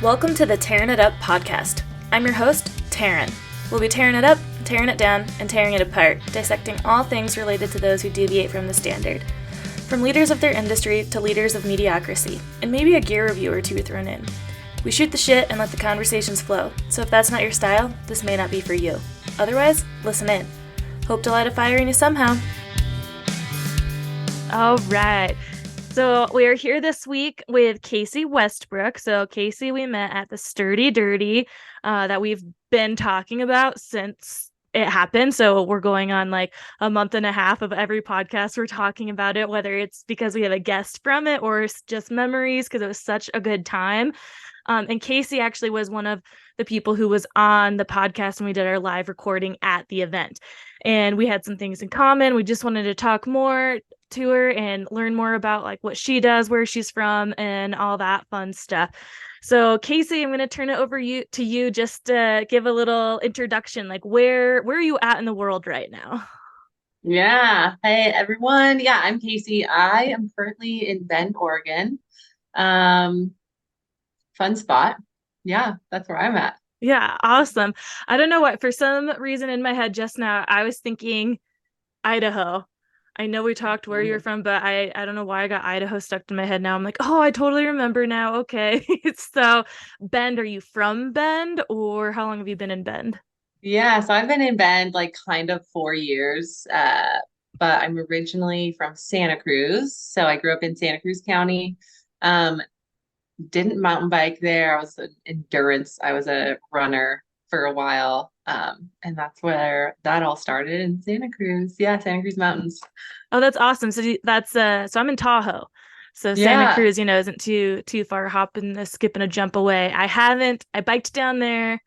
Welcome to the Tearing It Up podcast. I'm your host, Taryn. We'll be tearing it up, tearing it down, and tearing it apart, dissecting all things related to those who deviate from the standard. From leaders of their industry to leaders of mediocrity, and maybe a gear review or two thrown in. We shoot the shit and let the conversations flow, so if that's not your style, this may not be for you. Otherwise, listen in. Hope to light a fire in you somehow. All right. So we are here this week with Casey Westbrook. So Casey, we met at the Sturdy Dirty that we've been talking about since it happened. So we're going on like a month and a half of every podcast we're talking about it, whether it's because we have a guest from it or it's just memories because it was such a good time. And Casey actually was one of the people who was on the podcast when we did our live recording at the event. And we had some things in common. We just wanted to talk more to her and learn more about like what she does, where she's from, and all that fun stuff. So Casey, I'm going to turn it over to you just to give a little introduction. Like where are you at in the world right now? Yeah. Hey, everyone. Yeah, I'm Casey. I am currently in Bend, Oregon. Um, Fun spot. Yeah, that's where I'm at. Yeah, awesome. I don't know what, for some reason in my head just now, I was thinking Idaho. I know we talked where you're Mhm. from, but I don't know why I got Idaho stuck in my head now. I'm like, oh, I totally remember now. Okay. So Bend, are you from Bend or how long have you been in Bend? Yeah, so I've been in Bend like kind of 4 years, but I'm originally from Santa Cruz. So I grew up in Santa Cruz County. Um, didn't mountain bike there. I was an endurance. I was a runner for a while. And that's where that all started in Santa Cruz. Yeah, Santa Cruz Mountains. Oh, that's awesome. So that's so I'm in Tahoe. So Santa Yeah. Cruz, isn't too far, hopping, skipping a jump away. I biked down there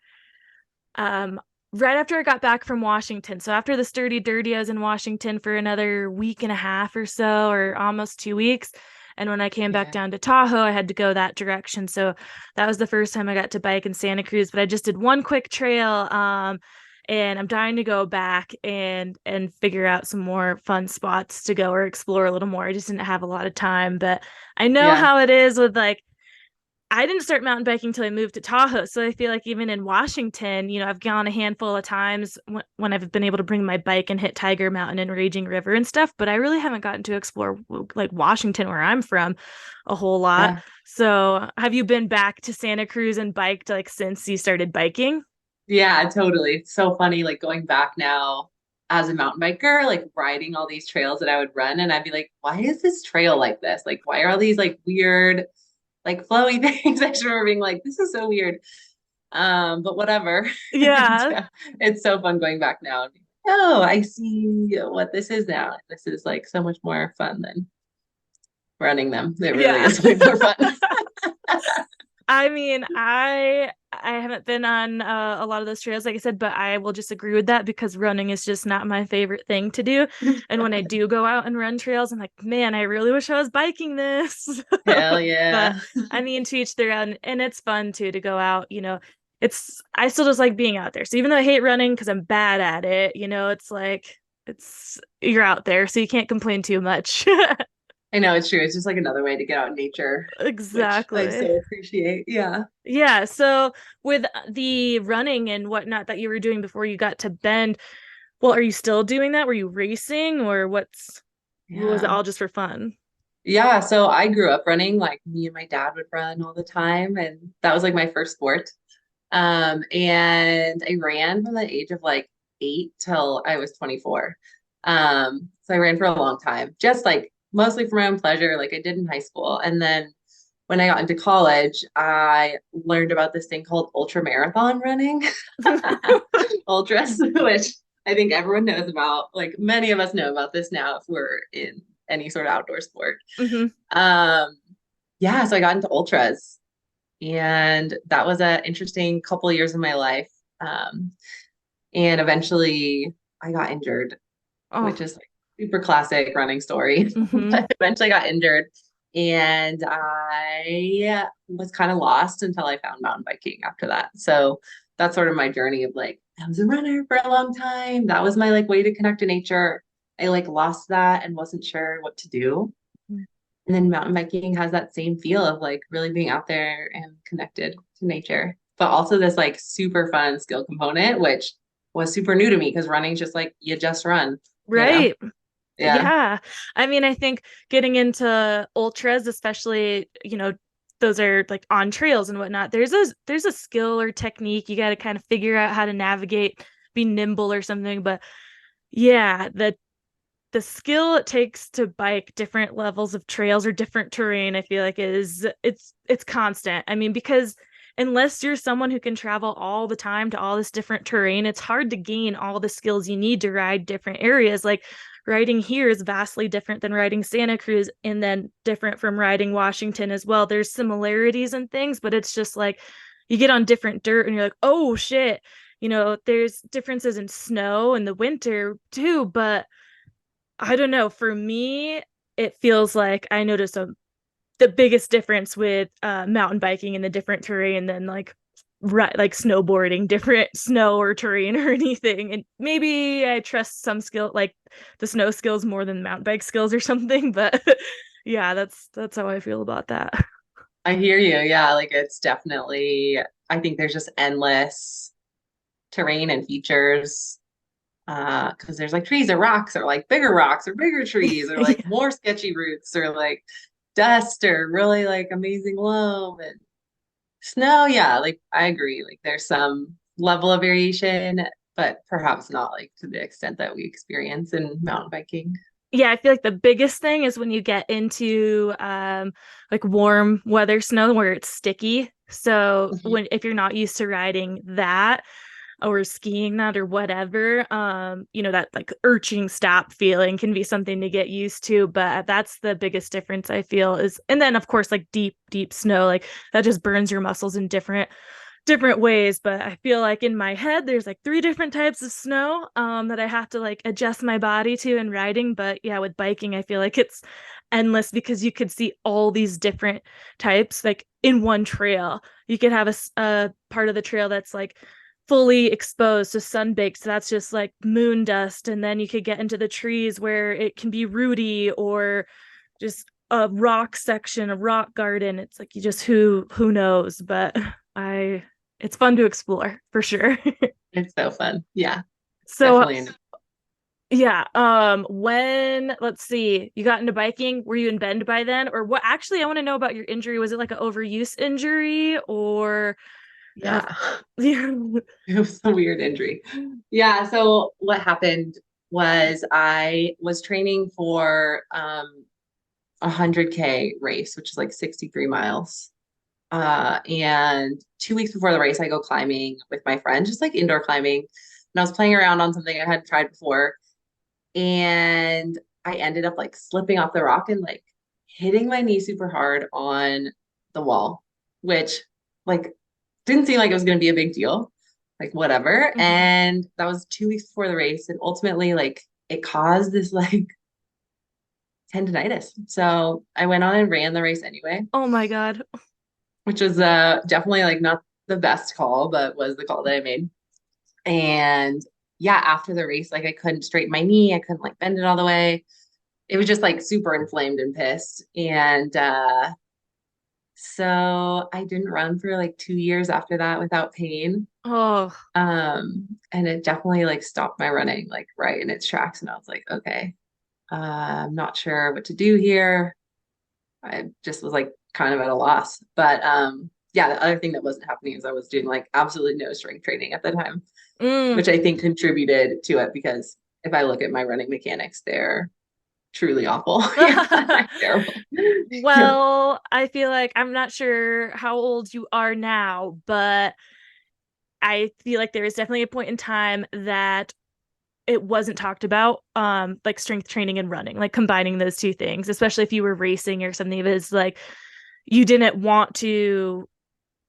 um right after I got back from Washington. So after the Sturdy Dirty, I was in Washington for another week and a half or so, or almost 2 weeks. And when I came back Yeah. down to Tahoe, I had to go that direction. So that was the first time I got to bike in Santa Cruz. But I just did one quick trail. And I'm dying to go back and figure out some more fun spots to go or explore a little more. I just didn't have a lot of time, but I know Yeah. how it is with like I didn't start mountain biking until I moved to Tahoe. So I feel like even in Washington, I've gone a handful of times when I've been able to bring my bike and hit Tiger Mountain and Raging River and stuff, but I really haven't gotten to explore like Washington, where I'm from, a whole lot. Yeah. So have you been back to Santa Cruz and biked like since you started biking? Yeah, totally. It's so funny, like going back now as a mountain biker, like riding all these trails that I would run, and I'd be like, why is this trail like this? Like, why are all these like weird, like flowy things? I just remember being like, this is so weird. But whatever. And, Yeah. it's so fun going back now. And being like, oh, I see what this is now. This is like so much more fun than running them. It really Yeah. is way more fun. I mean, I haven't been on a lot of those trails, like I said, but I will just agree with that because running is just not my favorite thing to do. And when I do go out and run trails, I'm like, man, I really wish I was biking this. Hell But yeah. I mean, to each their own, and it's fun too to go out. I still just like being out there. So even though I hate running because I'm bad at it, it's like you're out there, so you can't complain too much. I know it's true. It's just like another way to get out in nature, which I Exactly. so appreciate. Yeah. Yeah, so with the running and whatnot that you were doing before you got to Bend, well, are you still doing that? Were you racing or was it Yeah. all just for fun? Yeah. So I grew up running, like me and my dad would run all the time. And that was like my first sport. And I ran from the age of like 8 till I was 24. So I ran for a long time, just like mostly for my own pleasure, like I did in high school. And then when I got into college, I learned about this thing called ultra marathon running, ultras, which I think everyone knows about. Like many of us know about this now if we're in any sort of outdoor sport. Hmm. Um, yeah, so I got into ultras, and that was an interesting couple of years of my life. Um, and eventually I got injured, which Oh, is like super classic running story. hmm. But eventually I got injured, and I was kind of lost until I found mountain biking after that. So that's sort of my journey of like, I was a runner for a long time. That was my like way to connect to nature. I like lost that and wasn't sure what to do. And then mountain biking has that same feel of like really being out there and connected to nature, but also this like super fun skill component, which was super new to me because running's just like you just run, you know? Right. Yeah. Yeah. I mean, I think getting into ultras, especially, those are like on trails and whatnot. There's a skill or technique you got to kind of figure out how to navigate, be nimble or something. But yeah, the skill it takes to bike different levels of trails or different terrain, I feel like it's constant. I mean, because unless you're someone who can travel all the time to all this different terrain, it's hard to gain all the skills you need to ride different areas. Like riding here is vastly different than riding Santa Cruz and then different from riding Washington as well. There's similarities and things, but it's just like you get on different dirt and you're like, oh shit. There's differences in snow in the winter too, but I don't know. For me, it feels like I noticed the biggest difference with mountain biking and the different terrain than like snowboarding, different snow or terrain or anything. And maybe I trust some skill like the snow skills more than mountain bike skills or something. But yeah, that's how I feel about that. I hear you. Yeah, like it's definitely, I think there's just endless terrain and features. Because there's like trees or rocks or like bigger rocks or bigger trees or like Yeah. more sketchy routes or like dust or really like amazing loam and snow. Yeah, like I agree. Like there's some level of variation, but perhaps not like to the extent that we experience in mountain biking. Yeah, I feel like the biggest thing is when you get into like warm weather snow where it's sticky. So Mhm. when if you're not used to riding that or skiing that or whatever, that like urching stop feeling can be something to get used to. But that's the biggest difference I feel is, and then of course like deep, deep snow, like that just burns your muscles in different ways. But I feel like in my head there's like three different types of snow that I have to like adjust my body to in riding. But yeah, with biking I feel like it's endless because you could see all these different types like in one trail. You could have a part of the trail that's like fully exposed to sunbaked, so that's just like moon dust, and then you could get into the trees where it can be rooty or just a rock section, a rock garden. It's like you just who knows, but I it's fun to explore for sure. It's so fun. Yeah, So definitely. yeah, when let's see, you got into biking, were you in Bend by then? Or what actually I want to know about your injury. Was it like an overuse injury or uh, Yeah. yeah. It was a weird injury. Yeah. So what happened was I was training for a 100K race, which is like 63 miles. And 2 weeks before the race, I go climbing with my friend, just like indoor climbing. And I was playing around on something I hadn't tried before. And I ended up like slipping off the rock and like hitting my knee super hard on the wall, which like didn't seem like it was going to be a big deal, like whatever. Mhm. And that was 2 weeks before the race. And ultimately, like it caused this like tendonitis. So I went on and ran the race anyway, Oh my God. which was definitely like not the best call, but was the call that I made. And yeah, after the race, like I couldn't straighten my knee, I couldn't like bend it all the way. It was just like super inflamed and pissed. And so I didn't run for like 2 years after that without pain. Oh, And it definitely like stopped my running like right in its tracks. And I was like, okay, I'm not sure what to do here. I just was like kind of at a loss. But yeah, the other thing that wasn't happening is I was doing like absolutely no strength training at the time, mm. which I think contributed to it because if I look at my running mechanics, they're truly awful. Yeah, terrible. Yeah. Well, I feel like I'm not sure how old you are now, but I feel like there is definitely a point in time that it wasn't talked about, like strength training and running, like combining those two things, especially if you were racing or something. It was like you didn't want to,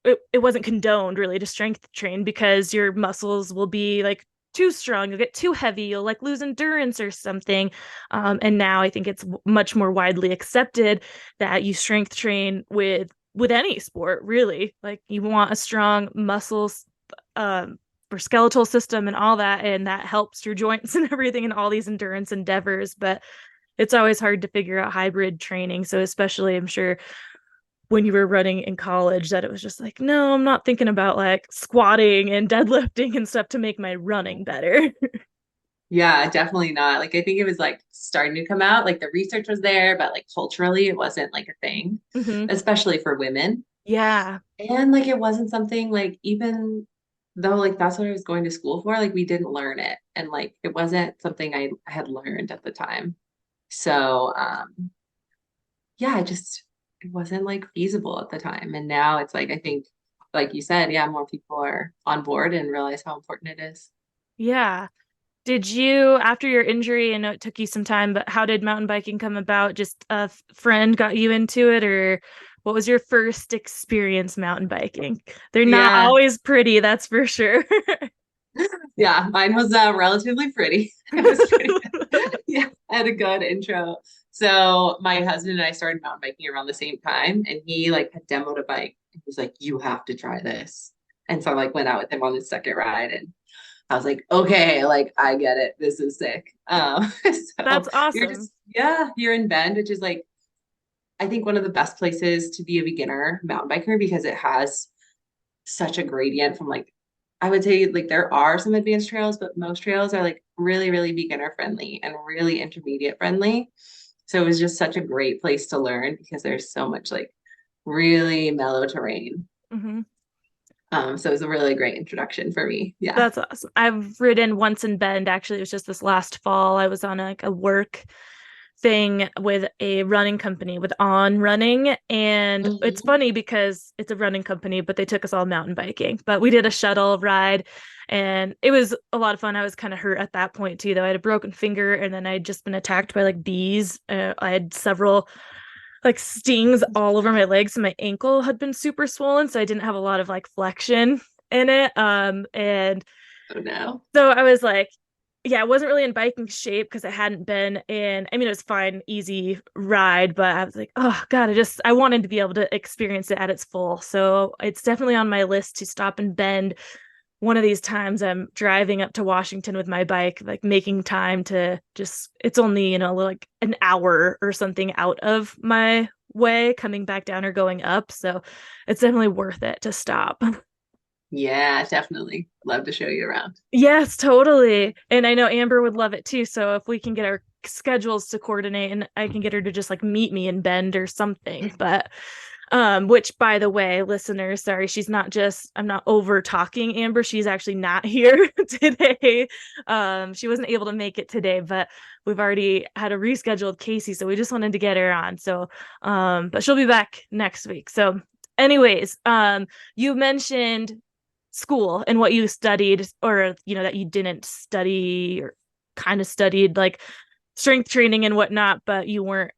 it wasn't condoned really to strength train because your muscles will be like too strong, you'll get too heavy, you'll like lose endurance or something. And now I think it's much more widely accepted that you strength train with any sport really. Like you want a strong muscles for skeletal system and all that, and that helps your joints and everything and all these endurance endeavors. But it's always hard to figure out hybrid training, so especially I'm sure when you were running in college that it was just like, no, I'm not thinking about like squatting and deadlifting and stuff to make my running better. Yeah, definitely not. Like I think it was like starting to come out, like the research was there, but like culturally it wasn't like a thing, Hmm. especially for women. Yeah. And like it wasn't something like even though like that's what I was going to school for, like we didn't learn it. And like it wasn't something I had learned at the time. So yeah, it wasn't like feasible at the time. And now it's like I think like you said, yeah, more people are on board and realize how important it is. Yeah. Did you, after your injury, I know it took you some time, but how did mountain biking come about? Just a friend got you into it, or what was your first experience mountain biking? They're not Yeah. always pretty, that's for sure. Yeah, mine was relatively pretty. It was pretty good. Yeah, I had a good intro. So my husband and I started mountain biking around the same time, and he like had demoed a bike. He was like, "You have to try this." And so I like went out with him on his second ride, and I was like, "Okay, like I get it. This is sick." That's So you're awesome. just yeah, you're in Bend, which is like I think one of the best places to be a beginner mountain biker because it has such a gradient from like I would say like there are some advanced trails, but most trails are like really, really beginner friendly and really intermediate friendly. So it was just such a great place to learn because there's so much like really mellow terrain. Hmm. So it was a really great introduction for me. Yeah. That's awesome. I've ridden once in Bend. Actually, it was just this last fall. I was on like a work thing with a running company with On Running. And it's Mhm. funny because it's a running company, but they took us all mountain biking. But we did a shuttle ride and it was a lot of fun. I was kind of hurt at that point too, though. I had a broken finger and then I'd just been attacked by like bees. I had several like stings all over my legs. So my ankle had been super swollen. So I didn't have a lot of like flexion in it. And Oh no. so I was like, yeah, I wasn't really in biking shape because I hadn't been in. I mean, it was fine, easy ride, but I was like, oh God, I wanted to be able to experience it at its full. So it's definitely on my list to stop and Bend one of these times. I'm driving up to Washington with my bike, like making time to just, it's only, like an hour or something out of my way coming back down or going up. So it's definitely worth it to stop. Yeah, definitely. Love to show you around. Yes, totally. And I know Amber would love it too. So if we can get our schedules to coordinate and I can get her to just like meet me in Bend or something. But which by the way, listeners, sorry, I'm not over talking Amber. She's actually not here today. She wasn't able to make it today, but we've already had a rescheduled Casey, so we just wanted to get her on. So but she'll be back next week. So anyways, you mentioned school and what you studied or that you didn't study or kind of studied like strength training and whatnot, but you weren't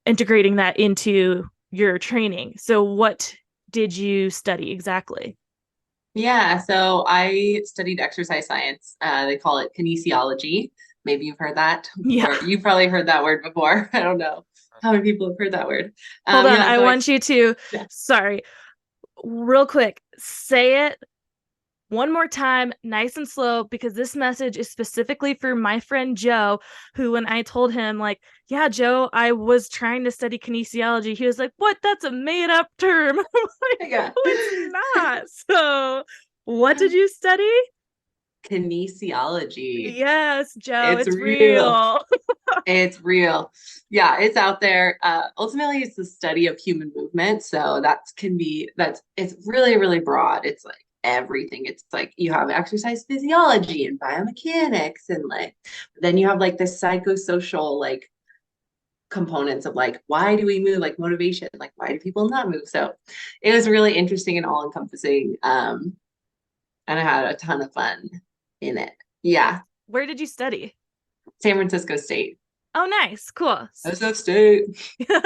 integrating that into your training. So what did you study exactly? Yeah, so I studied exercise science. They call it kinesiology. Maybe you've heard that, Yeah. or you've probably heard that word before. I don't know how many people have heard that word. Hold on, Yeah, I so want you to, yeah. sorry, real quick, say it one more time, nice and slow, because this message is specifically for my friend Joe, who, when I told him, like, yeah, Joe, I was trying to study kinesiology, he was like, what? That's a made up term. I'm like, Yeah. no, it's not. So, what did you study? Kinesiology. Yes, Joe, It's it's real. real. It's real. Yeah, it's out there. Ultimately, it's the study of human movement. So it's really, really broad. It's like everything. It's like you have exercise physiology and biomechanics, and like then you have like the psychosocial like components of like why do we move, like motivation, like why do people not move. So it was really interesting and all encompassing. And I had a ton of fun in it. Yeah. Where did you study? San Francisco State. Oh, nice, cool. SF State. Go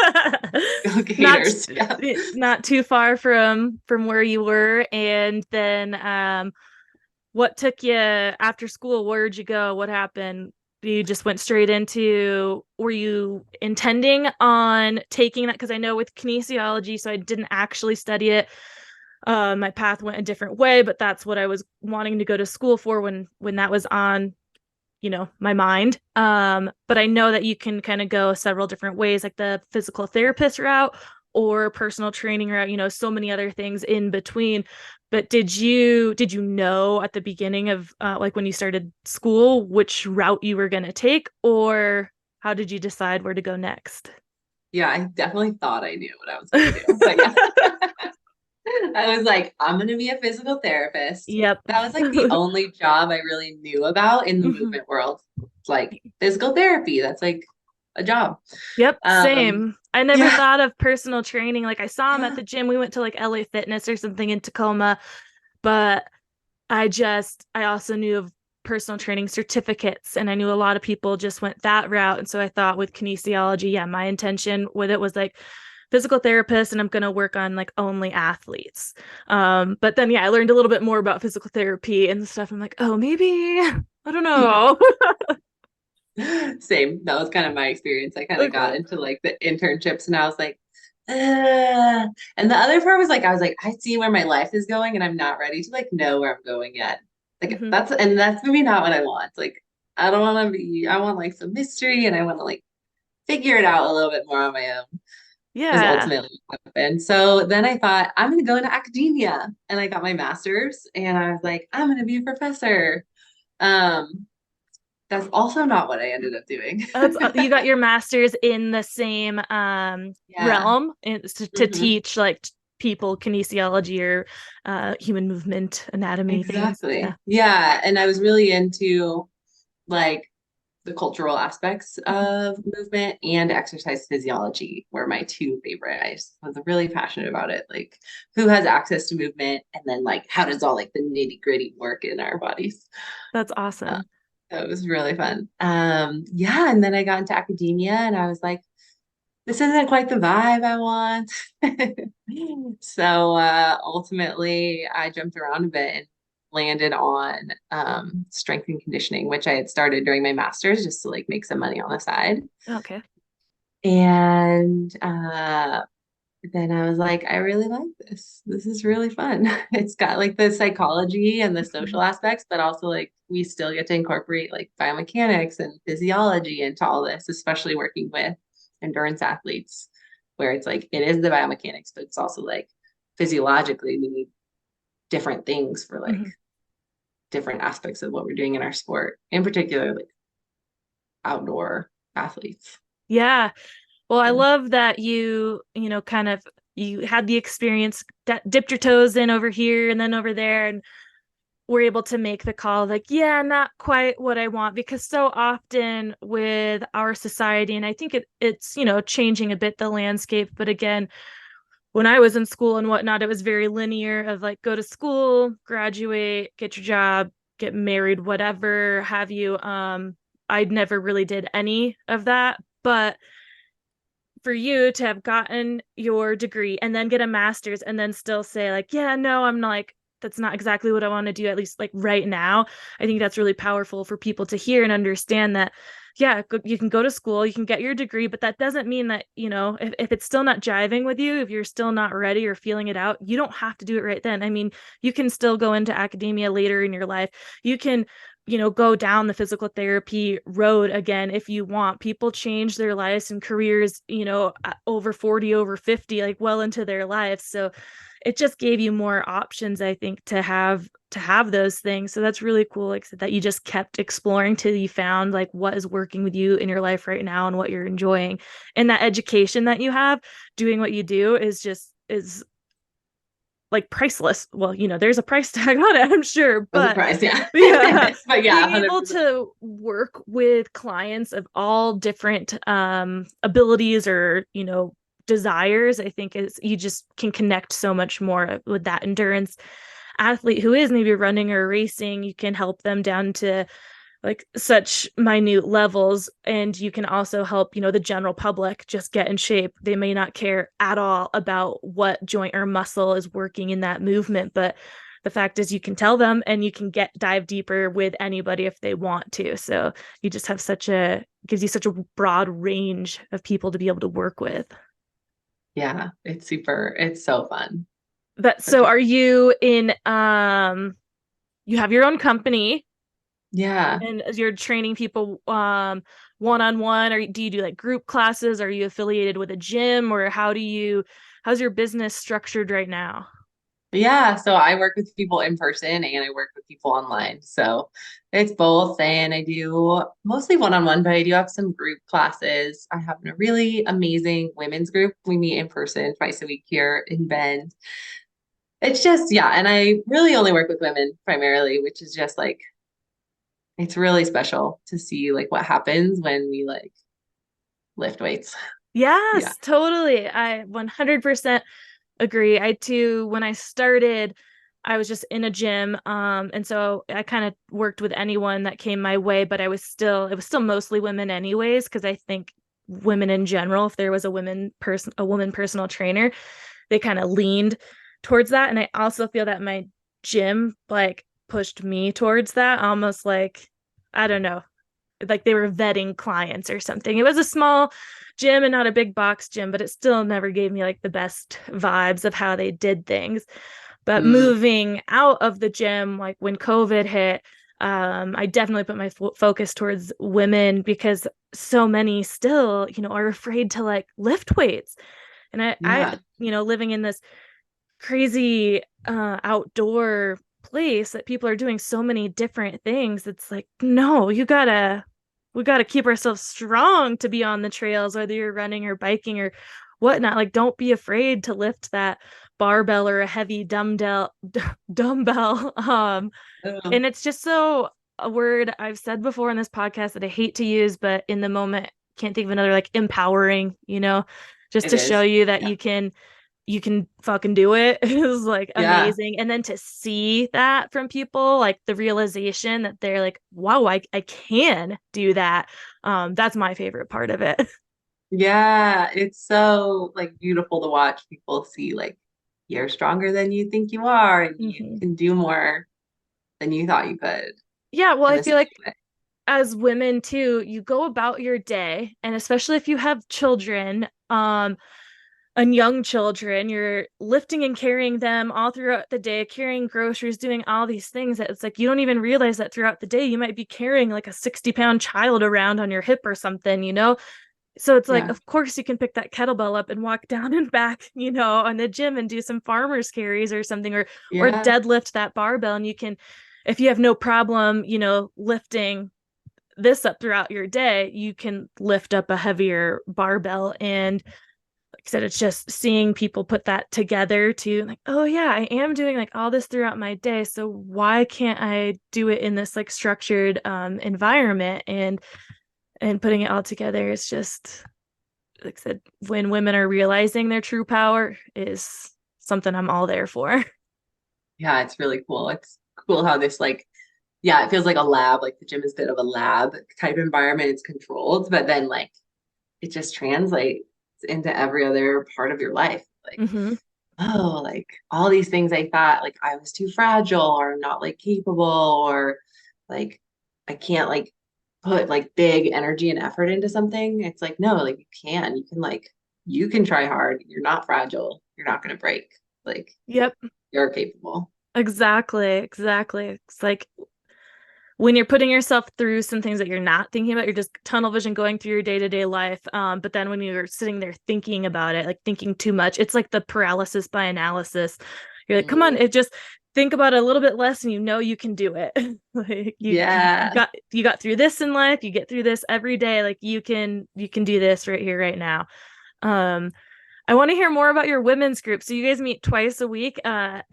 not Gators. Yeah. not too far from where you were. And then what took you after school? Where'd you go? What happened? You just went straight into, were you intending on taking that? Because I know with kinesiology, so I didn't actually study it. My path went a different way, but that's what I was wanting to go to school for when that was on my mind. But I know that you can kind of go several different ways, like the physical therapist route or personal training route, so many other things in between. But did you know at the beginning of like when you started school which route you were going to take, or how did you decide where to go next? Yeah, I definitely thought I knew what I was going to do. But yeah, I was like, I'm going to be a physical therapist. Yep. That was like the only job I really knew about in the Mhm. movement world. It's like physical therapy. That's like a job. Yep, Um, same. I never yeah, thought of personal training. Like I saw him at yeah, the gym. We went to like LA Fitness or something in Tacoma, but I also knew of personal training certificates, and I knew a lot of people just went that route. And so I thought with kinesiology, yeah, my intention with it was like physical therapist, and I'm going to work on like only athletes. But then, yeah, I learned a little bit more about physical therapy and stuff. I'm like, oh, maybe, I don't yeah. know. Same. That was kind of my experience. I kind of got Okay. into like the internships and I was like, "Ugh." And the other part was like, I was like, I see where my life is going and I'm not ready to like know where I'm going yet. Like Hmm. that's maybe not what I want. Like, I don't want to be, I want like some mystery and I want to like figure it out a little bit more on my own is Yeah. ultimately what happened. So then I thought, I'm going to go into academia and I got my master's and I was like, I'm going to be a professor. Um, that's also not what I ended up doing. You got your master's in the same Yeah. realm to Hmm. teach like people kinesiology or human movement anatomy things. Yeah. Exactly. Yeah. And I was really into like the cultural aspects Mhm. of movement and exercise physiology were my two favorite. I just was really passionate about it. Like who has access to movement and then like how does all like the nitty gritty work in our bodies? That's Uh, awesome. so it was really fun. Yeah. And then I got into academia and I was like, this isn't quite the vibe I want. So ultimately, I jumped around a bit and landed on strength and conditioning, which I had started during my master's just to like make some money on the side. Okay. And then I was like, I really like this. This is really fun. It's got like the psychology and the social Mhm. aspects, but also like we still get to incorporate like biomechanics and physiology into all this, especially working with endurance athletes, where it's like it is the biomechanics, but it's also like physiologically we need different things for like Mhm. different aspects of what we're doing in our sport, in particular like outdoor athletes. Yeah. Well, I Yeah. love that kind of you had the experience, dipped your toes in over here and then over there, and were able to make the call like, yeah, not quite what I want. Because so often with our society, and I think it's changing a bit the landscape, but again, when I was in school and whatnot, it was very linear of like go to school, graduate, get your job, get married, whatever have you. I never really did any of that, but for you to have gotten your degree and then get a master's and then still say like, yeah, no, I'm not like, that's not exactly what I want to do, at least like right now. I think that's really powerful for people to hear and understand that, yeah, you can go to school, you can get your degree, but that doesn't mean that, if it's still not jiving with you, if you're still not ready or feeling it out, you don't have to do it right then. I mean, you can still go into academia later in your life. You can go down the physical therapy road again if you want. People change their lives and careers, over 40, over 50, like well into their lives. So it just gave you more options, I think, to have those things. So that's really cool, like that you just kept exploring till you found like what is working with you in your life right now and what you're enjoying. And that education that you have doing what you do is like priceless. Well, there's a price tag on it, I'm sure, I was but surprised, yeah. yeah, But yeah, being able 100%. to work with clients of all different abilities or, desires, I think is you just can connect so much more with that endurance athlete who is maybe running or racing. You can help them down to like such minute levels, and you can also help the general public just get in shape. They may not care at all about what joint or muscle is working in that movement, but the fact is you can tell them and you can dive deeper with anybody if they want to. So you just have gives you such a broad range of people to be able to work with. Yeah, it's so fun. But Such so a are you in you have your own company, Yeah. And as you're training people one-on-one, or do you do like group classes? Are you affiliated with a gym, or how's your business structured right now? Yeah, so I work with people in person and I work with people online. So it's both. And I do mostly one-on-one, but I do have some group classes. I have a really amazing women's group. We meet in person twice a week here in Bend. It's just, yeah, and I really only work with women primarily, which is just like it's really special to see like what happens when we like lift weights. Yeah. Yes, totally. I 100% agree. I too, when I started, I was just in a gym. And so I kind of worked with anyone that came my way, but it was still mostly women anyways, because I think women in general, if there was a woman personal trainer, they kind of leaned towards that. And I also feel that my gym like pushed me towards that, almost like, I don't know, like they were vetting clients or something. It was a small gym and not a big box gym, but it still never gave me like the best vibes of how they did things. But Mm, moving out of the gym, like when COVID hit, I definitely put my focus towards women because so many still, are afraid to like lift weights. And yeah. living in this crazy outdoor place that people are doing so many different things, it's like, no, we gotta keep ourselves strong to be on the trails, whether you're running or biking or whatnot. Like, don't be afraid to lift that barbell or a heavy dumbbell. Oh, And it's just so, a word I've said before in this podcast that I hate to use, but in the moment can't think of another, like empowering, just it to show is. you that Yeah. you can fucking do it. It was like Yeah. amazing. And then to see that from people, like the realization that they're like, wow, I can do that. That's my favorite part of it. Yeah, it's so like beautiful to watch people see like you're stronger than you think you are and you Hmm. can do more than you thought you could Yeah, well, in I this feel like way. as women too, you go about your day, and especially if you have children, and young children, you're lifting and carrying them all throughout the day, carrying groceries, doing all these things that it's like you don't even realize that throughout the day you might be carrying like a 60-pound child around on your hip or something. So it's like, Yeah. of course you can pick that kettlebell up and walk down and back, on the gym and do some farmer's carries or something, or Yeah. deadlift that barbell. And you can, if you have no problem, lifting this up throughout your day, you can lift up a heavier barbell. And like I said, it's just seeing people put that together to like, oh yeah, I am doing like all this throughout my day. So why can't I do it in this like structured environment? And putting it all together is just, like I said, when women are realizing their true power is something I'm all there for. Yeah, it's really cool. It's cool how this like yeah, it feels like a lab, like the gym is a bit of a lab type environment. It's controlled, but then like it just translates into every other part of your life. Like Hmm. oh, like all these things I thought like I was too fragile or not like capable or like I can't like put like big energy and effort into something. It's like, no, like you can like you can try hard. You're not fragile. You're not gonna break. Like Yep, you're capable. exactly. It's like when you're putting yourself through some things that you're not thinking about, you're just tunnel vision going through your day-to-day life. But then when you're sitting there thinking about it, like thinking too much, it's like the paralysis by analysis. You're like, come on, Mm, it just think about it a little bit less and you can do it. Like yeah. you got through this in life, you get through this every day. Like you can do this right here, right now. Um, I want to hear more about your women's group. So you guys meet twice a week.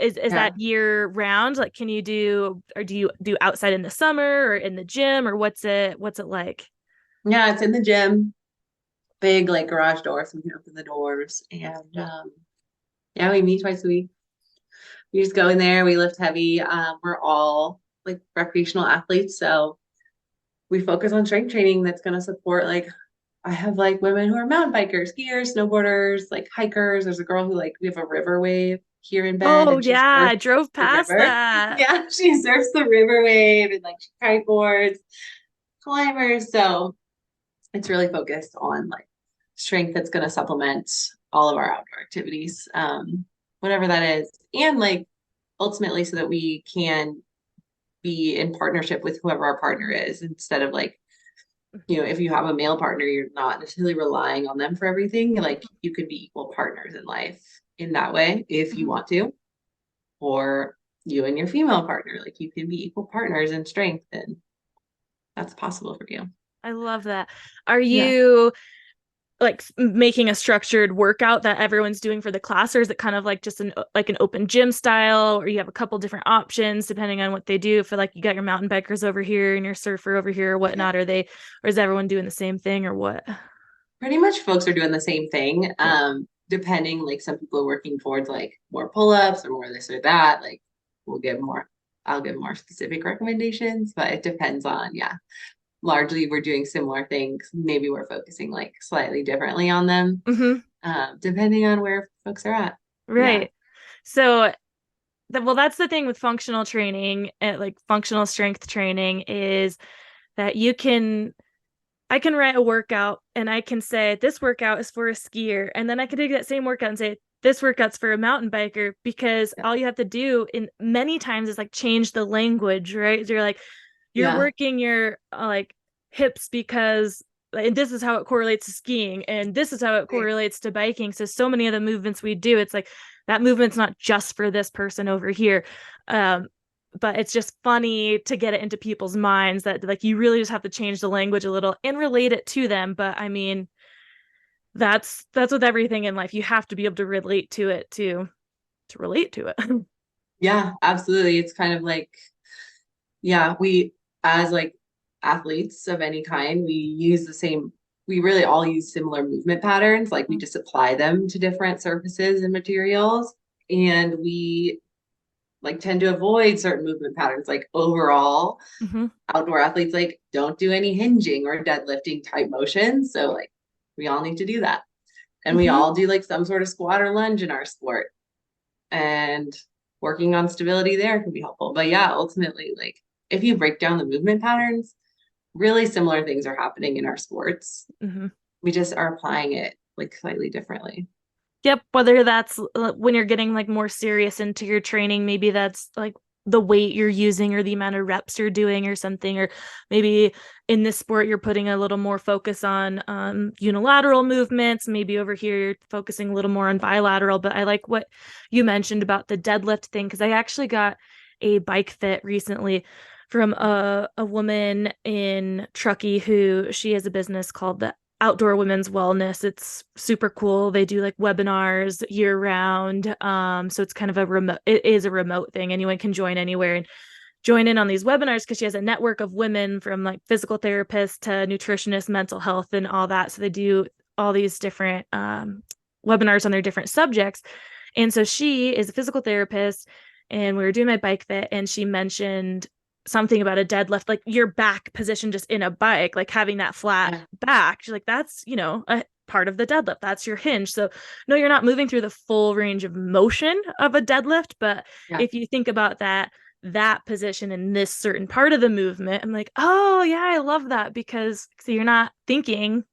Is Yeah. that year round? Like, can you do, or do you do outside in the summer or in the gym, or what's it like? Yeah, it's in the gym. Big like garage door, so we can open the doors. And yeah, we meet twice a week. We just go in there, we lift heavy. We're all like recreational athletes, so we focus on strength training that's going to support like I have like women who are mountain bikers, skiers, snowboarders, like hikers. There's a girl who like we have a river wave here in Bend Oh and she yeah, surfs I drove the past river. that. Yeah, she surfs the river wave and like she kiteboards, climbers. So it's really focused on like strength that's going to supplement all of our outdoor activities, whatever that is. And like ultimately so that we can be in partnership with whoever our partner is instead of like, if you have a male partner, you're not necessarily relying on them for everything. Like you could be equal partners in life in that way if you Mhm. want to, or you and your female partner, like you can be equal partners in strength, and that's possible for you. I love that. Are Yeah. you like making a structured workout that everyone's doing for the class, or is it kind of like just an open gym style, or you have a couple different options depending on what they do? For like you got your mountain bikers over here and your surfer over here or Yeah. whatnot. Are they, or is everyone doing the same thing or what? Pretty much folks are doing the same thing. Yeah. Depending, like some people are working towards like more pull-ups or more this or that. Like we'll give more, I'll give more specific recommendations, but it depends on, yeah. Largely we're doing similar things. Maybe we're focusing like slightly differently on them, Mm-hmm. depending on where folks are at. Yeah. Right. So well, that's the thing with functional training, like functional strength training, is that I can write a workout and I can say this workout is for a skier, and then I can take that same workout and say this workout's for a mountain biker, because Yeah. all you have to do in many times is like change the language, right? So you're like you're Yeah. working your like hips because and this is how it correlates to skiing and this is how it Right. correlates to biking. So many of the movements we do, it's like that movement's not just for this person over here. um but it's just funny to get it into people's minds that like you really just have to change the language a little and relate it to them. But I mean, that's with everything in life. You have to be able to relate to it to relate to it. Yeah, absolutely. It's kind of like, yeah, we as like athletes of any kind, we really all use similar movement patterns. Like we just apply them to different surfaces and materials. And we like tend to avoid certain movement patterns. Like overall, Mm-hmm. outdoor athletes like don't do any hinging or deadlifting type motions. So like we all need to do that. And we Mm-hmm. all do like some sort of squat or lunge in our sport. And working on stability there can be helpful. But yeah, ultimately, like if you break down the movement patterns, really similar things are happening in our sports. Mm-hmm. We just are applying it like slightly differently. Yep, whether that's when you're getting like more serious into your training, maybe that's like the weight you're using or the amount of reps you're doing or something, or maybe in this sport you're putting a little more focus on unilateral movements. Maybe over here you're focusing a little more on bilateral. But I like what you mentioned about the deadlift thing, because I actually got a bike fit recently from a woman in Truckee who she has a business called the Outdoor Women's Wellness. It's super cool. They do like webinars year round. So it's kind of it is a remote thing. Anyone can join anywhere and join in on these webinars, because she has a network of women from like physical therapists to nutritionists, mental health, and all that. So they do all these different webinars on their different subjects. And so she is a physical therapist, and we were doing my bike fit, and she mentioned something about a deadlift, like your back position just in a bike, like having that flat Yeah. back. She's like, that's, a part of the deadlift. That's your hinge. So, no, you're not moving through the full range of motion of a deadlift. But Yeah. if you think about that position in this certain part of the movement, I'm like, oh, yeah, I love that, because so you're not thinking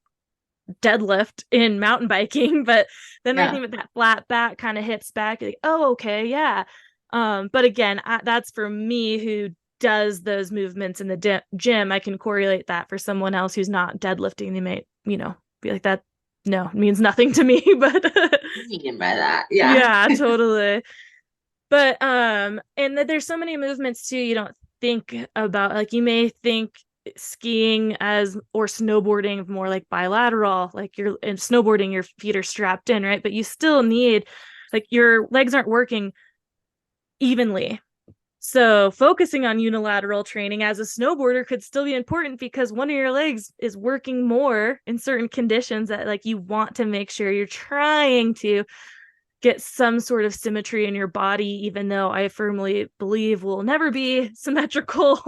deadlift in mountain biking, but then I Yeah. think with that flat back kind of hips back, like, oh, okay, yeah. But again, that's for me who does those movements in the gym. I can correlate that for someone else who's not deadlifting. They might, be like that. No, means nothing to me, but Mean by that. Yeah. yeah, totally. But and there's so many movements too you don't think about. Like you may think skiing as or snowboarding more like bilateral, like you're in snowboarding your feet are strapped in, right? But you still need, like, your legs aren't working evenly. So focusing on unilateral training as a snowboarder could still be important, because one of your legs is working more in certain conditions that like you want to make sure you're trying to get some sort of symmetry in your body, even though I firmly believe will never be symmetrical.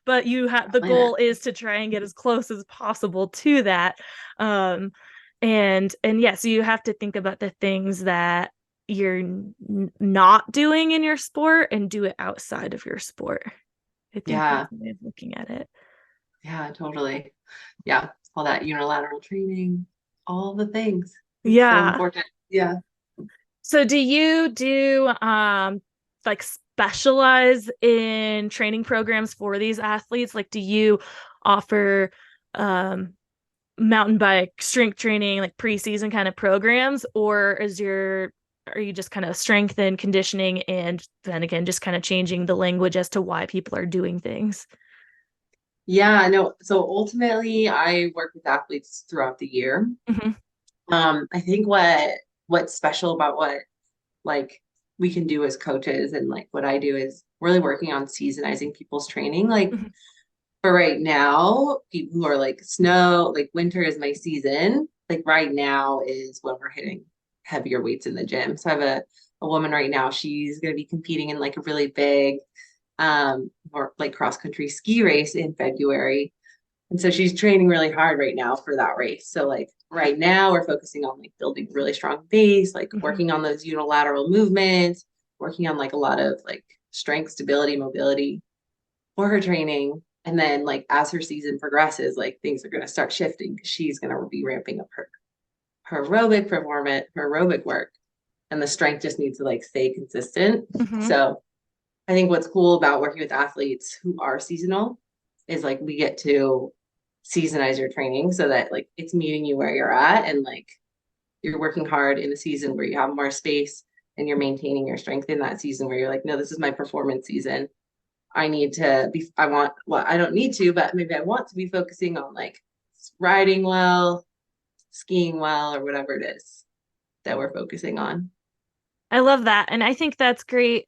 But the Definitely not. goal is to try and get as close as possible to that. Um, and yeah, so you have to think about the things that you're not doing in your sport and do it outside of your sport. I think Yeah. that's a way of looking at it. Yeah, totally. Yeah. All that unilateral training, all the things. It's so Yeah. important. Yeah. So do you do like specialize in training programs for these athletes? Like, do you offer um mountain bike strength training, like preseason kind of programs, or are you just kind of strength and conditioning, and then again just kind of changing the language as to why people are doing things? Yeah, no. So ultimately, I work with athletes throughout the year. Mm-hmm. I think what's special about what like we can do as coaches and like what I do is really working on seasonizing people's training. Like Mm-hmm. for right now, people who are like snow, like winter is my season. Like right now is when we're hitting heavier weights in the gym. So I have a woman right now, she's gonna be competing in like a really big or like cross country ski race in February. And so she's training really hard right now for that race. So like right now we're focusing on like building really strong base, like Mm-hmm. working on those unilateral movements, working on like a lot of like strength, stability, mobility for her training. And then like as her season progresses, like things are going to start shifting because she's going to be ramping up her aerobic performance, her aerobic work, and the strength just needs to like stay consistent. Mm-hmm. So I think what's cool about working with athletes who are seasonal is like we get to seasonize your training so that like it's meeting you where you're at and like you're working hard in the season where you have more space and you're maintaining your strength in that season where you're like, no, this is my performance season. I need to be, I want, well, I don't need to, but maybe I want to be focusing on like riding well, skiing well, or whatever it is that we're focusing on. I love that, and I think that's great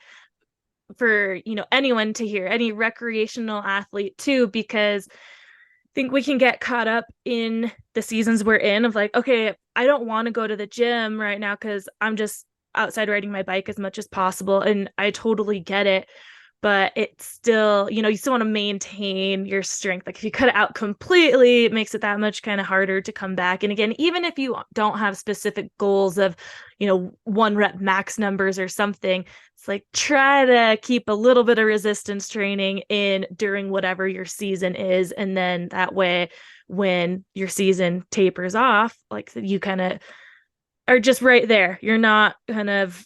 for anyone to hear, any recreational athlete too, because think we can get caught up in the seasons we're in of like, okay, I don't want to go to the gym right now because I'm just outside riding my bike as much as possible. And I totally get it. But it's still, you still want to maintain your strength. Like if you cut it out completely, it makes it that much kind of harder to come back. And again, even if you don't have specific goals of, one rep max numbers or something, it's like try to keep a little bit of resistance training in during whatever your season is. And then that way, when your season tapers off, like you kind of are just right there. You're not kind of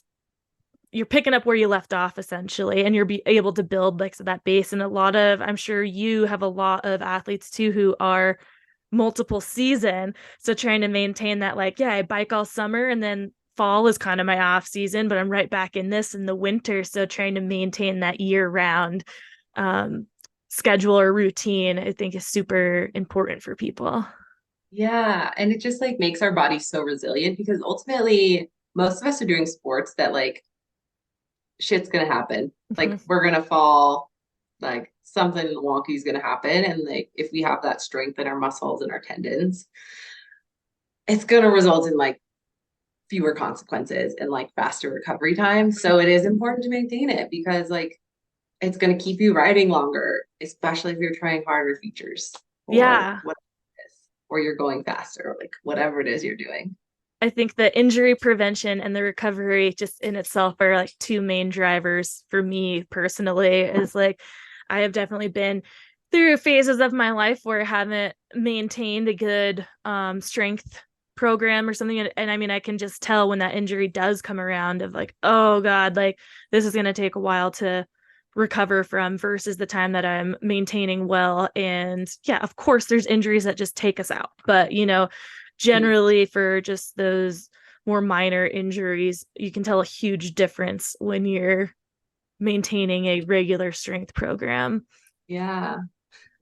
you're picking up where you left off essentially, and you're able to build like so that base. And a lot of, I'm sure you have a lot of athletes too who are multiple season, so trying to maintain that, like, yeah, I bike all summer and then fall is kind of my off season, but I'm right back in this in the winter. So trying to maintain that year round um, schedule or routine, I think, is super important for people. Yeah. And it just like makes our body so resilient because ultimately most of us are doing sports that like shit's gonna happen. Mm-hmm. Like we're gonna fall, like something wonky is gonna happen. And like if we have that strength in our muscles and our tendons, it's gonna result in like fewer consequences and like faster recovery time. So it is important to maintain it because like it's gonna keep you riding longer, especially if you're trying harder features or Yeah, what it is, or you're going faster, like whatever it is you're doing. I think the injury prevention and the recovery just in itself are like two main drivers for me personally. Is like I have definitely been through phases of my life where I haven't maintained a good strength program or something. And I mean, I can just tell when that injury does come around of like, oh God, like this is going to take a while to recover from versus the time that I'm maintaining well. And yeah, of course, there's injuries that just take us out. But, generally for just those more minor injuries, you can tell a huge difference when you're maintaining a regular strength program. Yeah.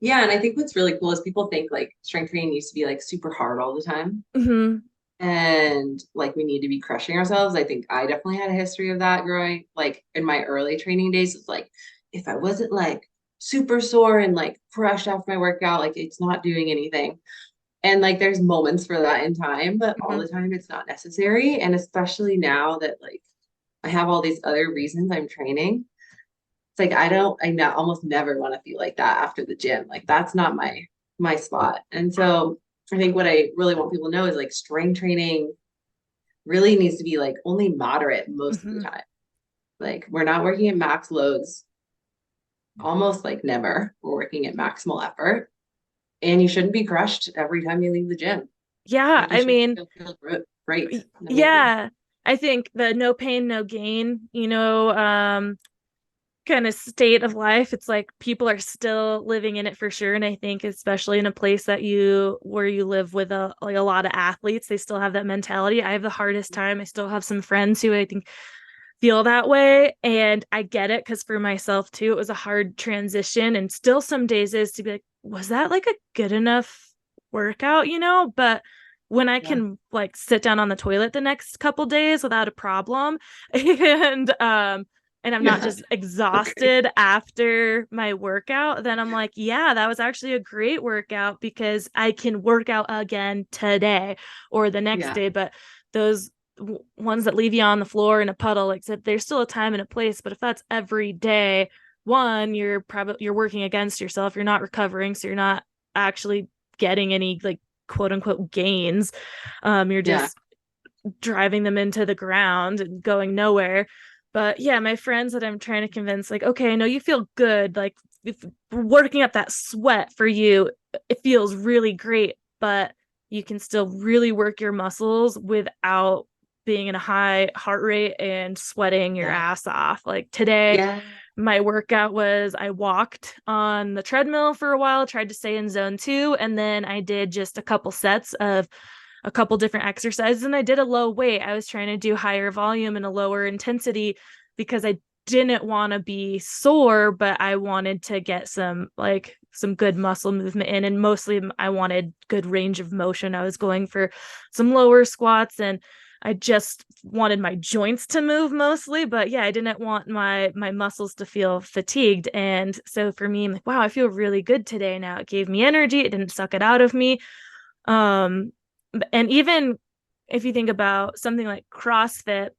Yeah. And I think what's really cool is people think like strength training needs to be like super hard all the time. Mm-hmm. And like we need to be crushing ourselves. I think I definitely had a history of that growing like in my early training days. It's like if I wasn't like super sore and like fresh after my workout, like it's not doing anything. And like there's moments for that in time, but all Mm-hmm. the time it's not necessary. And especially now that like I have all these other reasons I'm training, it's like I not almost never want to feel like that after the gym. Like that's not my spot. And so I think what I really want people to know is like strength training really needs to be like only moderate most of the Mm-hmm. time. Like we're not working at max loads, almost like never. We're working at maximal effort. And you shouldn't be crushed every time you leave the gym. Yeah, Like you I should mean, still feel great and amazing. yeah, I think the no pain, no gain, kind of state of life. It's like people are still living in it for sure. And I think especially in a place that you where you live with a lot of athletes, they still have that mentality. I have the hardest time. I still have some friends who I think feel that way. And I get it because for myself too, it was a hard transition and still some days is to be like, was that like a good enough workout, But when I Yeah. can like sit down on the toilet the next couple days without a problem and I'm not Yeah. just Okay. exhausted after my workout, then I'm like, yeah, that was actually a great workout because I can work out again today or the next Yeah. day. But those ones that leave you on the floor in a puddle, like I said, there's still a time and a place. But if that's every day, one, you're working against yourself. You're not recovering, so you're not actually getting any like quote unquote gains. You're Yeah. just driving them into the ground and going nowhere. But yeah, my friends that I'm trying to convince, like, okay, I know you feel good. Like, if working up that sweat for you, it feels really great, but you can still really work your muscles without being in a high heart rate and sweating your Yeah. ass off. Like today, Yeah. my workout was I walked on the treadmill for a while, tried to stay in zone 2, and then I did just a couple sets of a couple different exercises and I did a low weight. I was trying to do higher volume and a lower intensity because I didn't want to be sore, but I wanted to get some good muscle movement in, and mostly I wanted good range of motion. I was going for some lower squats and I just wanted my joints to move mostly, but yeah, I didn't want my muscles to feel fatigued. And so for me, I'm like, wow, I feel really good today now. It gave me energy. It didn't suck it out of me. Um, and even if you think about something like CrossFit,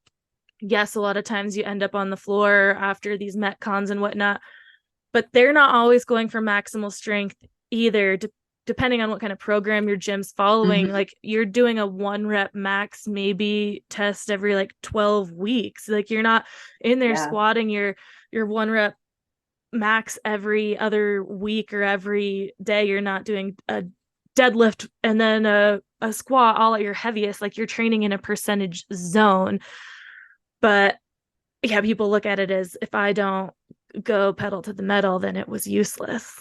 yes, a lot of times you end up on the floor after these metcons and whatnot, but they're not always going for maximal strength either. Depending on what kind of program your gym's following, Hmm. like you're doing a 1 rep max, maybe test every like 12 weeks. Like you're not in there Yeah. squatting your 1 rep max every other week or every day. You're not doing a deadlift and then a squat all at your heaviest. Like you're training in a percentage zone. But yeah, people look at it as if I don't go pedal to the metal, then it was useless.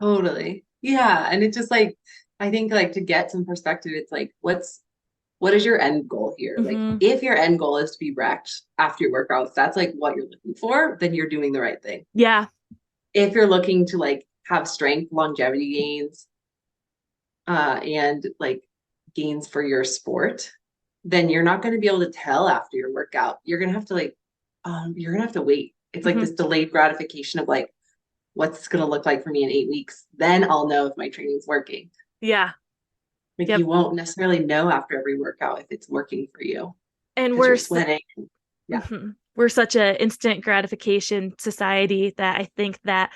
Totally. Yeah. And it's just like, I think like to get some perspective, it's like, what is your end goal here? Like, Mm-hmm. if your end goal is to be wrecked after your workouts, that's like what you're looking for, then you're doing the right thing. Yeah. If you're looking to like have strength, longevity gains, and like gains for your sport, then you're not going to be able to tell after your workout. You're gonna have to wait. It's like Mm-hmm. this delayed gratification of like, what's gonna look like for me in 8 weeks? Then I'll know if my training's working. Yeah. Like Yep. you won't necessarily know after every workout if it's working for you And because you're sweating. Yeah. we're such a instant gratification society that I think that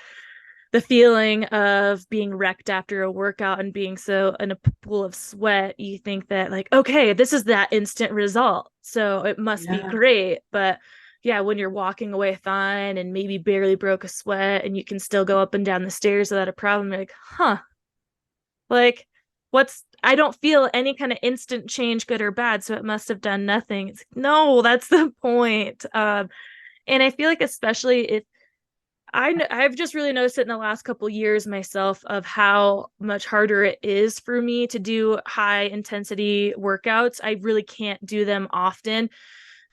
the feeling of being wrecked after a workout and being so in a pool of sweat, you think that like, okay, this is that instant result. So it must be Yeah. great. But yeah, when you're walking away fine and maybe barely broke a sweat and you can still go up and down the stairs without a problem, you're like, huh, like I don't feel any kind of instant change, good or bad. So it must have done nothing. It's like, no, that's the point. And I feel like especially if I've just really noticed it in the last couple years myself of how much harder it is for me to do high intensity workouts. I really can't do them often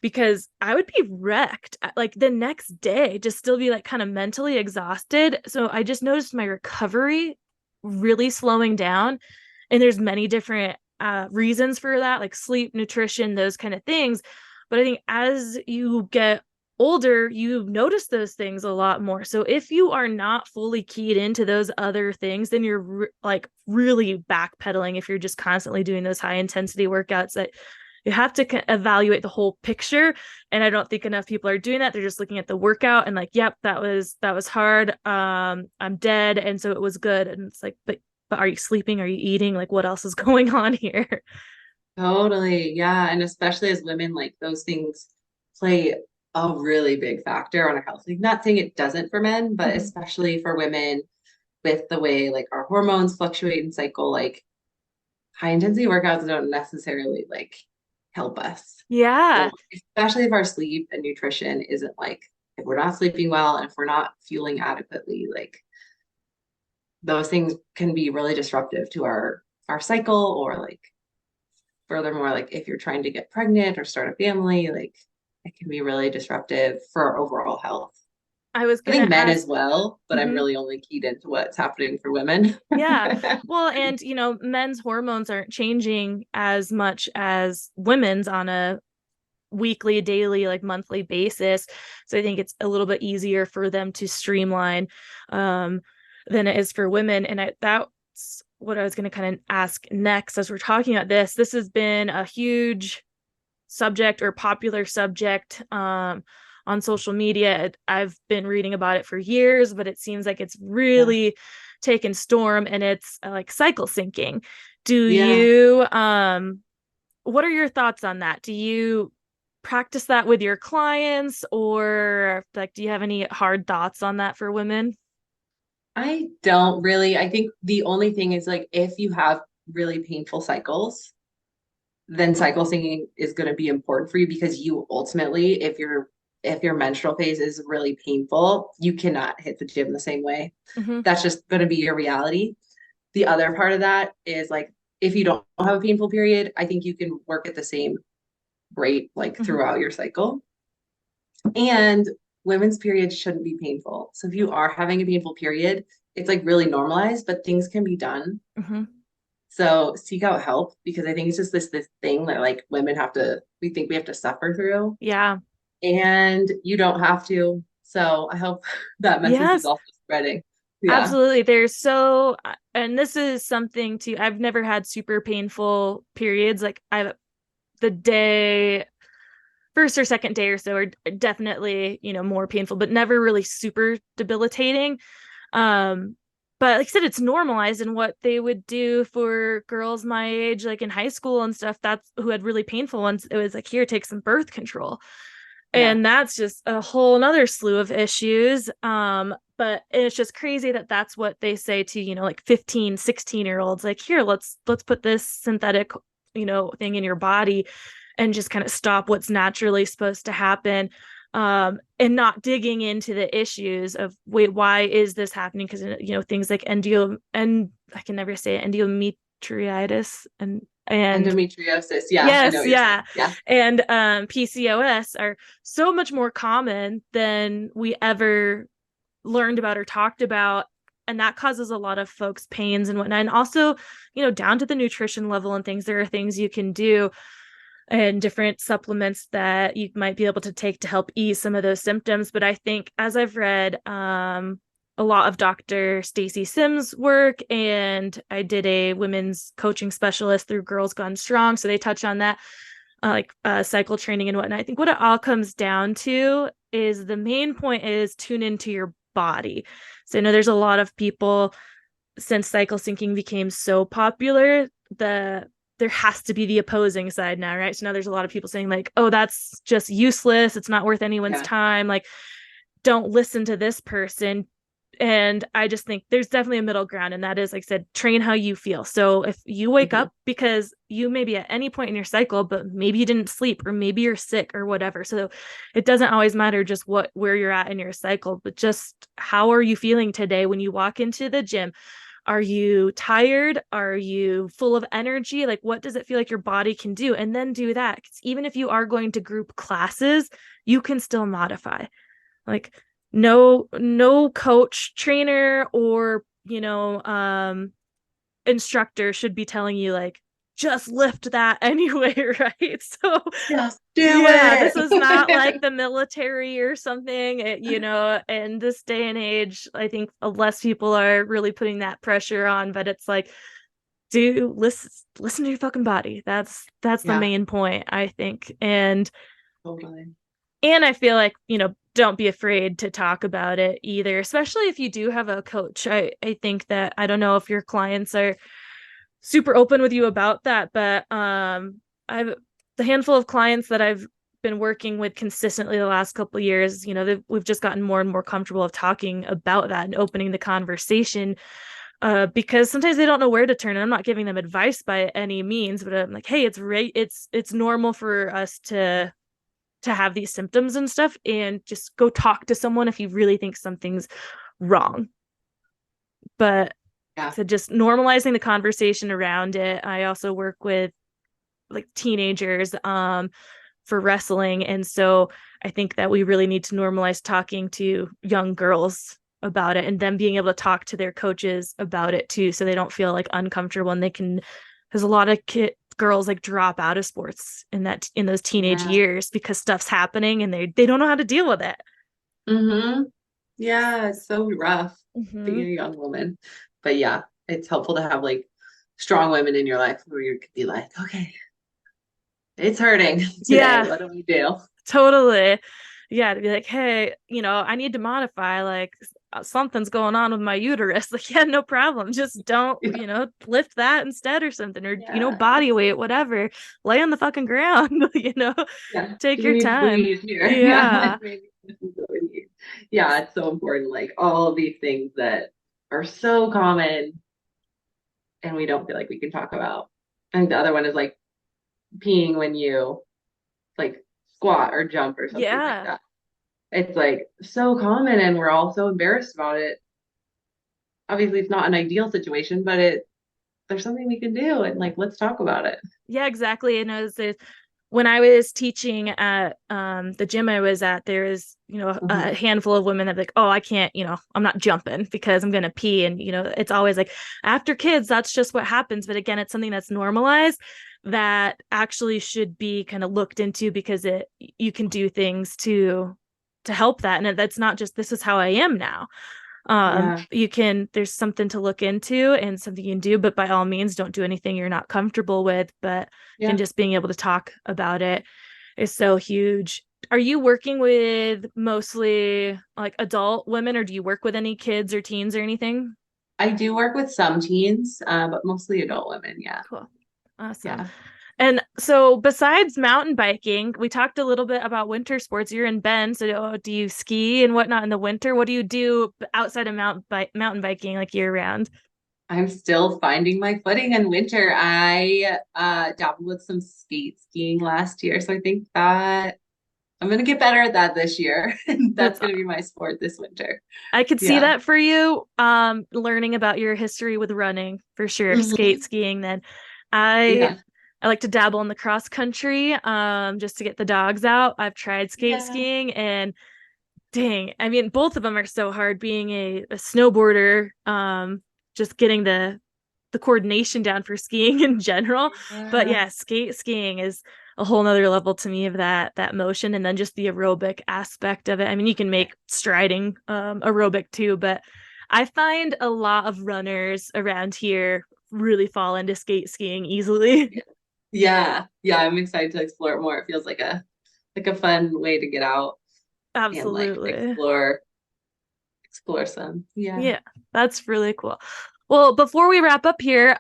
because I would be wrecked like the next day, just still be like kind of mentally exhausted. So I just noticed my recovery really slowing down. And there's many different reasons for that, like sleep, nutrition, those kind of things. But I think as you get older, you notice those things a lot more. So if you are not fully keyed into those other things, then you're like really backpedaling if you're just constantly doing those high intensity workouts that you have to evaluate the whole picture. And I don't think enough people are doing that. They're just looking at the workout and like, yep, that was hard. I'm dead. And so it was good. And it's like, but are you sleeping? Are you eating? Like what else is going on here? Totally. Yeah. And especially as women, like those things play a really big factor on our health. Like, not saying it doesn't for men, but Mm-hmm. especially for women with the way like our hormones fluctuate and cycle, like high intensity workouts don't necessarily like help us. Yeah. Especially if our sleep and nutrition isn't like we're not sleeping well and if we're not fueling adequately, like those things can be really disruptive to our cycle, or like furthermore, like if you're trying to get pregnant or start a family, like it can be really disruptive for our overall health. I was I gonna think men ask. as well, but I'm Mhm. really only keyed into what's happening for women. Yeah. Well, and men's hormones aren't changing as much as women's on a weekly, daily, like monthly basis. So I think it's a little bit easier for them to streamline um, than it is for women. And that's what I was going to kind of ask next as we're talking about this. This has been a huge subject or popular subject on social media. I've been reading about it for years, but it seems like it's Yeah. really taken storm and it's like cycle syncing. Do Yeah. you what are your thoughts on that? Do you practice that with your clients, or like do you have any hard thoughts on that for women? I don't really. I think the only thing is like if you have really painful cycles, then cycle syncing is going to be important for you because you ultimately, if your menstrual phase is really painful, you cannot hit the gym the same way. Mm-hmm. That's just going to be your reality. The other part of that is like if you don't have a painful period, I think you can work at the same rate like Mm-hmm. throughout your cycle. And women's periods shouldn't be painful. So if you are having a painful period, it's like really normalized, but things can be done. Mm-hmm. So seek out help because I think it's just this thing that like women have to we think we have to suffer through Yeah. and you don't have to. So I hope that message is Yes, also spreading. Yeah. absolutely. And this is something too. I've never had super painful periods. Like I, the day, first or second day or so are definitely, more painful, but never really super debilitating. Um, but like I said, it's normalized, and what they would do for girls my age, like in high school and stuff, that's who had really painful ones. It was like, here, take some birth control. Yeah. And that's just a whole another slew of issues. But it's just crazy that that's what they say to, like 15, 16-year olds, like, here, let's put this synthetic, thing in your body and just kind of stop what's naturally supposed to happen, and not digging into the issues of, wait, why is this happening? Because things like and I can never say it, endometriitis and Endometriosis. Yeah, I know yes, what you're saying. yeah, Yeah. and PCOS are so much more common than we ever learned about or talked about, and that causes a lot of folks pains and whatnot. And also, down to the nutrition level and things, there are things you can do and different supplements that you might be able to take to help ease some of those symptoms. But I think, as I've read a lot of Dr. Stacy Sims' work, and I did a women's coaching specialist through Girls Gone Strong, so they touch on that, cycle training and whatnot. I think what it all comes down to is the main point is tune into your body. So I know there's a lot of people, since cycle syncing became so popular, there has to be the opposing side now, right? So now there's a lot of people saying like, oh, that's just useless, it's not worth anyone's Yeah. time, like, don't listen to this person. And I just think there's definitely a middle ground, and that is, like I said, train how you feel. So if you wake Mhm. up because you maybe at any point in your cycle, but maybe you didn't sleep, or maybe you're sick or whatever, so it doesn't always matter just where you're at in your cycle, but just how are you feeling today when you walk into the gym? Are you tired? Are you full of energy? Like, what does it feel like your body can do? And then do that. 'Cause even if you are going to group classes, you can still modify. Like, no coach, trainer, or instructor should be telling you like, just lift that anyway, right? So Just do yeah, this is not like it. the military or something. In this day and age, I think less people are really putting that pressure on, but it's like, do listen to your fucking body. That's the Yeah, main point, I think. totally. And I feel like, don't be afraid to talk about it either, especially if you do have a coach. I think that, I don't know if your clients are super open with you about that, but I've the handful of clients that I've been working with consistently the last couple of years, we've just gotten more and more comfortable of talking about that and opening the conversation, because sometimes they don't know where to turn. And I'm not giving them advice by any means, but I'm like, hey, it's normal for us to to have these symptoms and stuff, and just go talk to someone if you really think something's wrong. But Yeah. so just normalizing the conversation around it. I also work with like teenagers for wrestling, and so I think that we really need to normalize talking to young girls about it, and them being able to talk to their coaches about it too, so they don't feel like uncomfortable, and they can, because a lot of girls like drop out of sports in those teenage Yeah. years because stuff's happening and they don't know how to deal with it. Mm-hmm. Yeah, it's so rough being Mm-hmm. a young woman. But yeah, it's helpful to have like strong women in your life where you could be like, okay, it's hurting today. Yeah, What do we do? totally. Yeah, to be like, hey, I need to modify, like something's going on with my uterus. Like, yeah, no problem. Just don't, Yeah. lift that instead or something, or, Yeah. body weight, whatever. Lay on the fucking ground, Yeah. take Do we your need to time. breathe here? Yeah, Yeah. like maybe this is what we need. Yeah, it's so important. Like all of these things that are so common and we don't feel like we can talk about. And the other one is like peeing when you like squat or jump or something like Yeah. that. It's like so common and we're all so embarrassed about it. Obviously, it's not an ideal situation, but there's something we can do and like let's talk about it. Yeah, exactly. And when I was teaching at the gym I was at, there was, a Mhm. handful of women that like, oh, I can't, I'm not jumping because I'm gonna pee. And it's always like after kids, that's just what happens. But again, it's something that's normalized that actually should be kind of looked into, because you can do things to help that. And that's not just this is how I am now. Yeah. There's something to look into and something you can do, but by all means don't do anything you're not comfortable with. But again, Yeah. just being able to talk about it is so huge. Are you working with mostly like adult women, or do you work with any kids or teens or anything? I do work with some teens, but mostly adult women. Yeah. Cool. Awesome. Yeah. And so besides mountain biking, we talked a little bit about winter sports. You're in Bend, so do you ski and whatnot in the winter? What do you do outside of mountain biking, like year round? I'm still finding my footing in winter. I dabbled with some skiing last year, so I think that I'm gonna get better at that this year. And that's That's gonna be my sport this winter. I could see Yeah. that for you. Learning about your history with running for sure. Hmm. Skiing. Then I Yeah. I like to dabble in the cross country, just to get the dogs out. I've tried Yeah. skiing, and dang, I mean, both of them are so hard. Being a snowboarder, just getting the coordination down for skiing in general. But Yeah. yeah, skiing is a whole nother level to me of that motion, and then just the aerobic aspect of it. I mean, you can make striding aerobic too, but I find a lot of runners around here really fall into skiing easily. Yeah. Yeah. I'm excited to explore it more. It feels like a fun way to get out and like Absolutely. explore some. Yeah. Yeah, that's really cool. Well, before we wrap up here,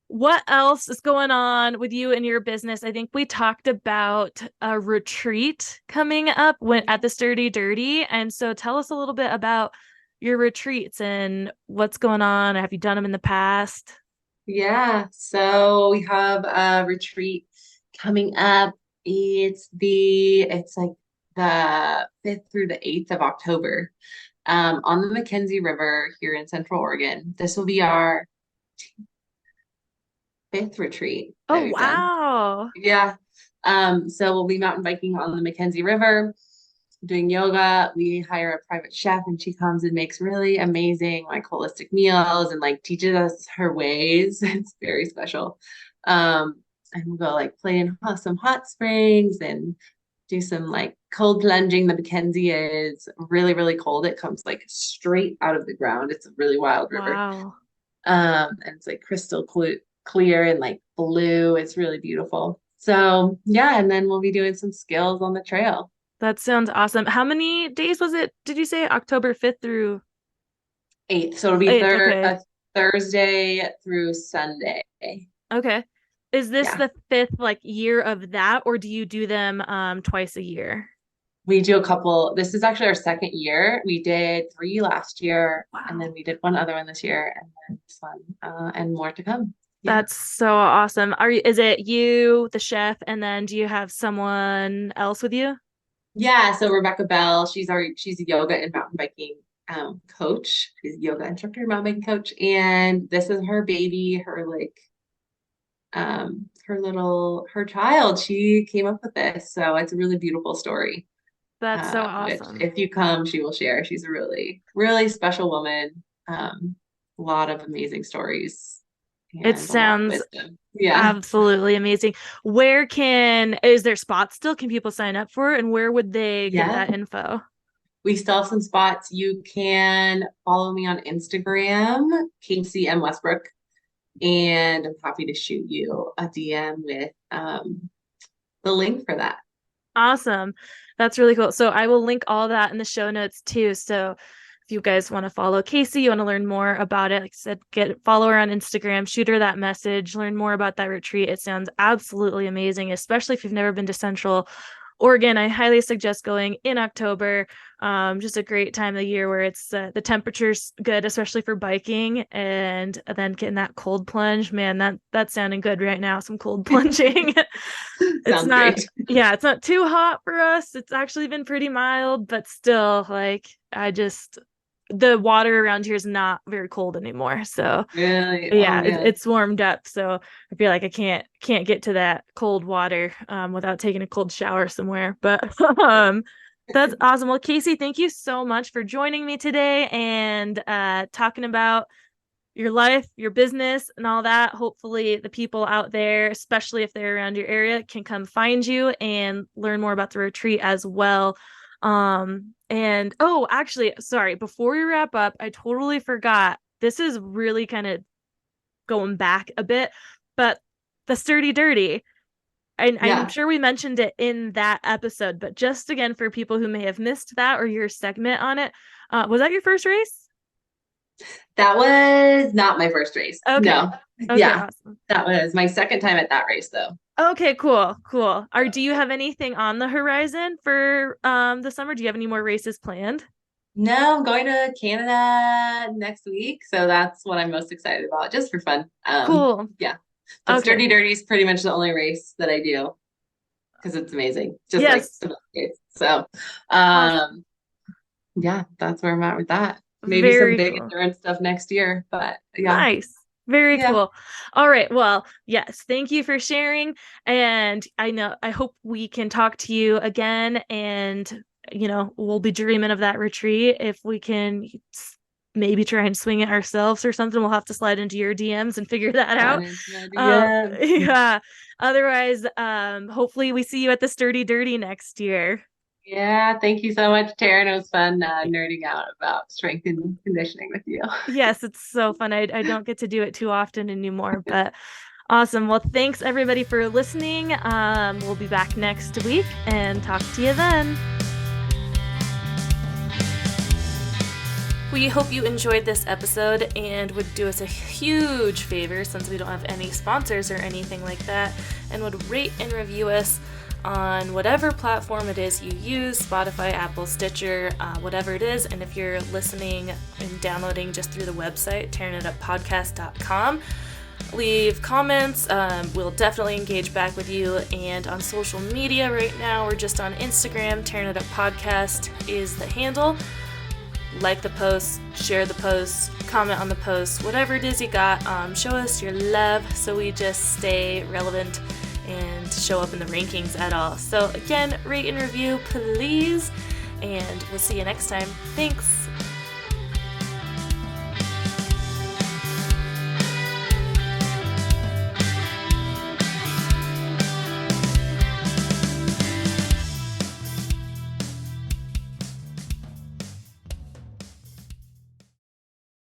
what else is going on with you and your business? I think we talked about a retreat coming up when at the Sturdy Dirty. And so tell us a little bit about your retreats and what's going on. Have you done them in the past? Yeah, so we have a retreat coming up. It's like the 5th through the 8th of October, on the Mackenzie River here in Central Oregon. This will be our fifth retreat Oh, that we've done. wow. Yeah. So we'll be mountain biking on the Mackenzie River, doing yoga. We hire a private chef and she comes and makes really amazing like holistic meals and like teaches us her ways. It's very special. And we'll go like play in some hot springs and do some like cold plunging. The Mackenzie is really, really cold. It comes like straight out of the ground. It's a really wild river. Wow. And it's like clear and like blue. It's really beautiful. So yeah, and then we'll be doing some skills on the trail. That sounds awesome. How many days was it? Did you say October 5th through 8th. So it'll be 8th? Okay. Thursday through Sunday. Okay. Is this Yeah. the fifth like year of that, or do you do them twice a year? We do a couple. This is actually our second year. We did 3 last year, and Wow. then we did one other one this year, and then this one, and more to come. Yeah. That's so awesome. Is it you, the chef, and then do you have someone else with you? Yeah, so Rebecca Bell, she's a yoga and mountain biking coach. She's a yoga instructor, mountain biking coach, and this is her baby, her child. She came up with this, so it's a really beautiful story. That's so Which awesome. if you come, she will share. She's a really, really special woman. A lot of amazing stories It and a lot of sounds wisdom. Yeah. absolutely amazing. Is there spots still? Can people sign up for it? And where would they get Yeah. that info? We still have some spots. You can follow me on Instagram, Casey M. Westbrook, and I'm happy to shoot you a DM with the link for that. Awesome. That's really cool. So I will link all that in the show notes too. So if you guys want to follow Casey, you want to learn more about it, like I said, follow her on Instagram, shoot her that message, learn more about that retreat. It sounds absolutely amazing, especially if you've never been to Central Oregon. I highly suggest going in October. Just a great time of the year where it's the temperature's good, especially for biking, and then getting that cold plunge. Man, that's sounding good right now. Some cold plunging. It's Sounds not, great. yeah, it's not too hot for us. It's actually been pretty mild, but still, like, the water around here is not very cold anymore. So Really? Oh yeah, man. it's warmed up. So I feel like I can't get to that cold water without taking a cold shower somewhere. But that's awesome. Well, Casey, thank you so much for joining me today and talking about your life, your business, and all that. Hopefully, the people out there, especially if they're around your area, can come find you and learn more about the retreat as well. And oh, actually, sorry, before we wrap up, I totally forgot. This is really kind of going back a bit, but the Sturdy Dirty. I'm Yeah. sure we mentioned it in that episode, but just again for people who may have missed that or your segment on it, was that your first race? That was not my first race. Okay. No. Okay, Yeah. awesome. That was my second time at that race though. Okay, cool. Do you have anything on the horizon for the summer? Do you have any more races planned? No, I'm going to Canada next week, so that's what I'm most excited about, just for fun. Cool. Yeah. But Okay. Sturdy Dirty is pretty much the only race that I do because it's amazing, just like Yes. the best race. So, Awesome. um, yeah, that's where I'm at with that. Maybe some Very big cool. endurance stuff next year, but yeah, Nice. Very yeah, cool. All right. Well, yes, thank you for sharing. And I hope we can talk to you again and we'll be dreaming of that retreat if we can maybe try and swing it ourselves or something. We'll have to slide into your DMs and figure that slide out. into my DM. Yeah. Otherwise, hopefully we see you at the Sturdy Dirty next year. Yeah, thank you so much, Taryn. It was fun nerding out about strength and conditioning with you. Yes, it's so fun. I don't get to do it too often anymore, but awesome. Well, thanks everybody for listening. We'll be back next week and talk to you then. We hope you enjoyed this episode and would do us a huge favor, since we don't have any sponsors or anything like that, and would rate and review us on whatever platform it is you use, Spotify, Apple, Stitcher, whatever it is. And if you're listening and downloading just through the website, tearingituppodcast.com, leave comments. We'll definitely engage back with you. And on social media right now, we're just on Instagram. Tearing It Up Podcast is the handle. Like the post, share the post, comment on the post, whatever it is you got. Show us your love so we just stay relevant and show up in the rankings at all. So again, rate and review, please. And we'll see you next time. Thanks.